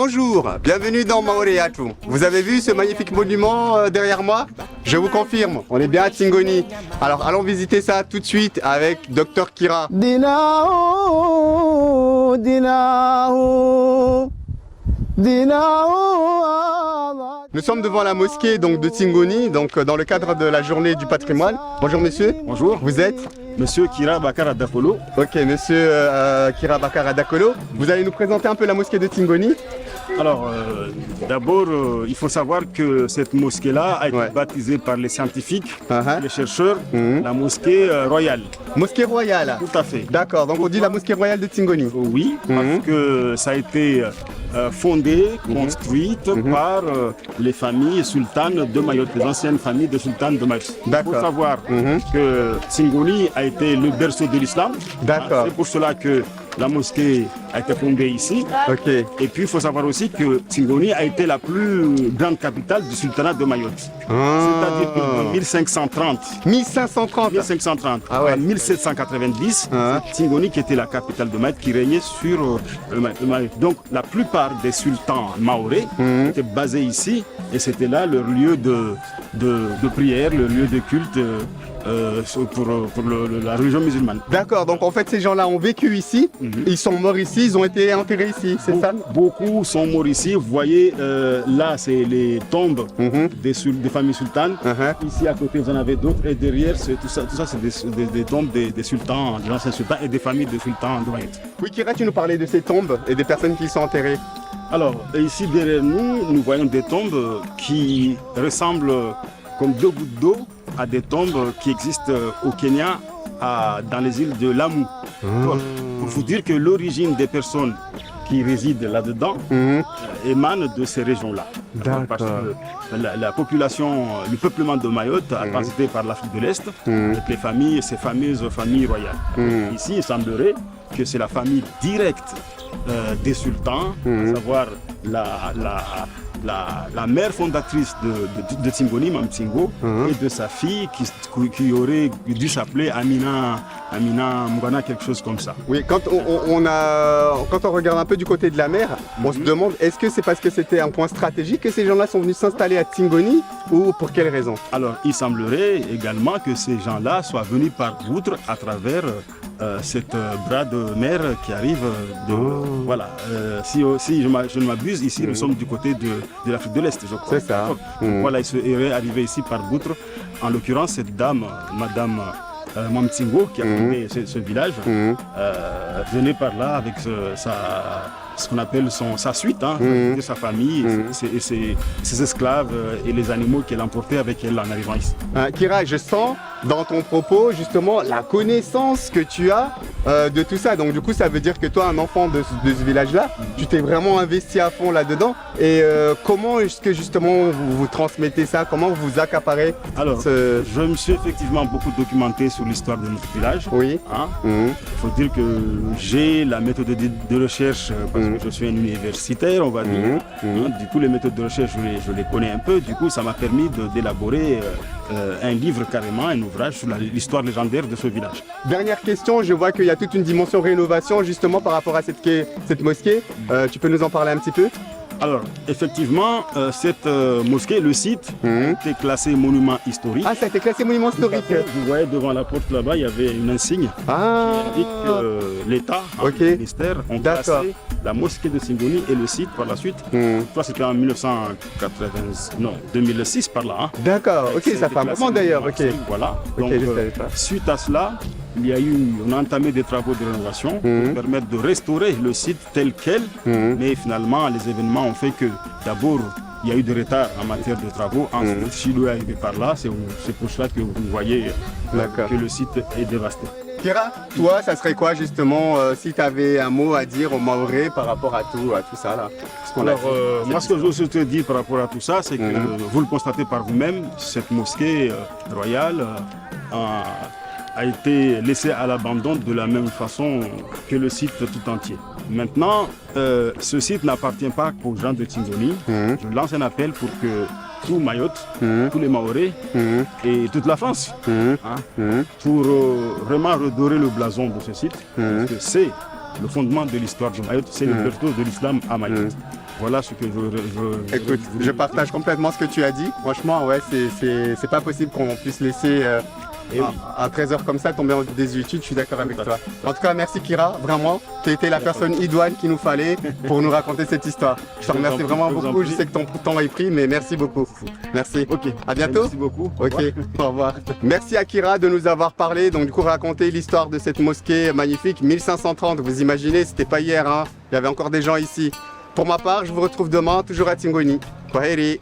Bonjour, bienvenue dans Maoreatu. Vous avez vu ce magnifique monument derrière moi? Je vous confirme, on est bien à Tingoni. Alors allons visiter ça tout de suite avec Dr Kira. Dinao, Dinao, Dinao. Nous sommes devant la mosquée donc, de Tingoni, donc dans le cadre de la journée du patrimoine. Bonjour monsieur. Bonjour. Vous êtes? Monsieur Kira Bakara Dakolo. Ok, monsieur Kira Bakara Dakolo. Vous allez nous présenter un peu la mosquée de Tingoni? Alors, d'abord, il faut savoir que cette mosquée-là a été baptisée par les scientifiques, les chercheurs, la mosquée royale. Mosquée royale? Tout à fait. D'accord, donc on dit la mosquée royale de Tingoni? Oui, parce que ça a été fondée, construite par les familles sultanes de Mayotte, les anciennes familles de sultanes de Mayotte. Il faut savoir que Tingoni a été le berceau de l'islam. D'accord. C'est pour cela que la mosquée a été fondée ici. Okay. Et puis il faut savoir aussi que Tingoni a été la plus grande capitale du sultanat de Mayotte. C'est-à-dire qu'en 1530. 1530 1530. Ah ouais. En 1790, c'est Tingoni qui était la capitale de Mayotte, qui régnait sur le Mayotte. Donc la plupart des sultans maorais étaient basés ici et c'était là leur lieu de prière, le lieu de culte pour la religion musulmane. D'accord, donc en fait ces gens-là ont vécu ici, ils sont morts ici, ils ont été enterrés ici, c'est ça? Beaucoup sont morts ici, vous voyez là c'est les tombes des familles sultanes, ici à côté vous en avez d'autres et derrière tout ça c'est des tombes des sultans, des anciens sultans et des familles de sultans de Mayotte. Oui Kira, tu nous parlais de ces tombes et des personnes qui y sont enterrées. Alors ici derrière nous voyons des tombes qui ressemblent comme deux gouttes d'eau à des tombes qui existent au Kenya, dans les îles de Lamu. Il faut dire que l'origine des personnes qui résident là-dedans émane de ces régions-là. Parce que la population, le peuplement de Mayotte a transité par l'Afrique de l'Est avec les familles, ces fameuses familles royales. Ici, il semblerait que c'est la famille directe des sultans, à savoir la mère fondatrice de Tingoni, Mam Tingo, et de sa fille qui aurait dû s'appeler Amina Mugana, quelque chose comme ça. Oui, quand on regarde un peu du côté de la mer, on se demande est-ce que c'est parce que c'était un point stratégique que ces gens-là sont venus s'installer à Tingoni ou pour quelle raison? Alors, il semblerait également que ces gens-là soient venus par outre à travers cette bras de mer qui arrive de... Voilà, si je ne m'abuse, ici nous sommes du côté de l'Afrique de l'Est, je crois. C'est ça. Voilà, ils seraient arrivés ici par outre. En l'occurrence, cette dame, Madame Mamtsingo, qui a fondé ce village, venait par là avec ce qu'on appelle sa suite, de sa famille, et ses esclaves et les animaux qu'elle emportait avec elle en arrivant ici. Kira, je sens dans ton propos justement la connaissance que tu as de tout ça. Donc du coup, ça veut dire que toi, un enfant de ce village-là, tu t'es vraiment investi à fond là-dedans. Et comment est-ce que justement vous transmettez ça? Comment vous accaparez? Alors, je me suis effectivement beaucoup documenté sur l'histoire de notre village. Oui. Il faut dire que j'ai la méthode de recherche parce que je suis un universitaire, on va dire. Du coup, les méthodes de recherche, je les connais un peu. Du coup, ça m'a permis d'élaborer un livre carrément, un ouvrage sur l'histoire légendaire de ce village. Dernière question, je vois qu'il y a toute une dimension rénovation justement par rapport à cette mosquée. Tu peux nous en parler un petit peu? Alors, effectivement, cette mosquée, le site, a été classé monument historique. Ah, ça a été classé monument historique. Vous voyez, devant la porte là-bas, il y avait une insigne qui indique que l'État, le ministère, ont classé la mosquée de Tingoni et le site par la suite. Toi, c'était en 2006 par là. D'accord, ok, ça fait un moment d'ailleurs. Voilà, donc suite à cela, on a entamé des travaux de rénovation pour permettre de restaurer le site tel quel, mais finalement les événements ont fait que d'abord il y a eu des retards en matière de travaux, ensuite Chilo est arrivé par là, c'est pour cela que vous voyez que le site est dévasté. Kira, toi, ça serait quoi justement si tu avais un mot à dire aux Maorais par rapport à tout ça là? Alors, moi, ce que je te dire par rapport à tout ça, c'est que vous le constatez par vous-même, cette mosquée royale a été laissée à l'abandon de la même façon que le site tout entier. Maintenant, ce site n'appartient pas qu'aux gens de Tingoni. Je lance un appel pour que tout Mayotte, tous les Maorais et toute la France, pour vraiment redorer le blason de ce site, parce que c'est le fondement de l'histoire du Mayotte, c'est le berceau de l'islam à Mayotte. Voilà ce que je Écoute, je partage complètement ce que tu as dit. Franchement, ouais, c'est pas possible qu'on puisse laisser un trésor comme ça tomber en désuétude. Je suis d'accord avec toi. En tout cas, merci Kira, vraiment. Tu as été la personne idoine qu'il nous fallait pour nous raconter cette histoire. Je te remercie vraiment beaucoup. Je sais que ton temps est pris, mais merci beaucoup. Merci. Ok. À bientôt. Merci beaucoup. Ok, au revoir. Merci à Kira de nous avoir parlé, donc du coup raconter l'histoire de cette mosquée magnifique, 1530, vous imaginez, c'était pas hier, hein. Il y avait encore des gens ici. Pour ma part, je vous retrouve demain, toujours à Tingoni. Kwaheri.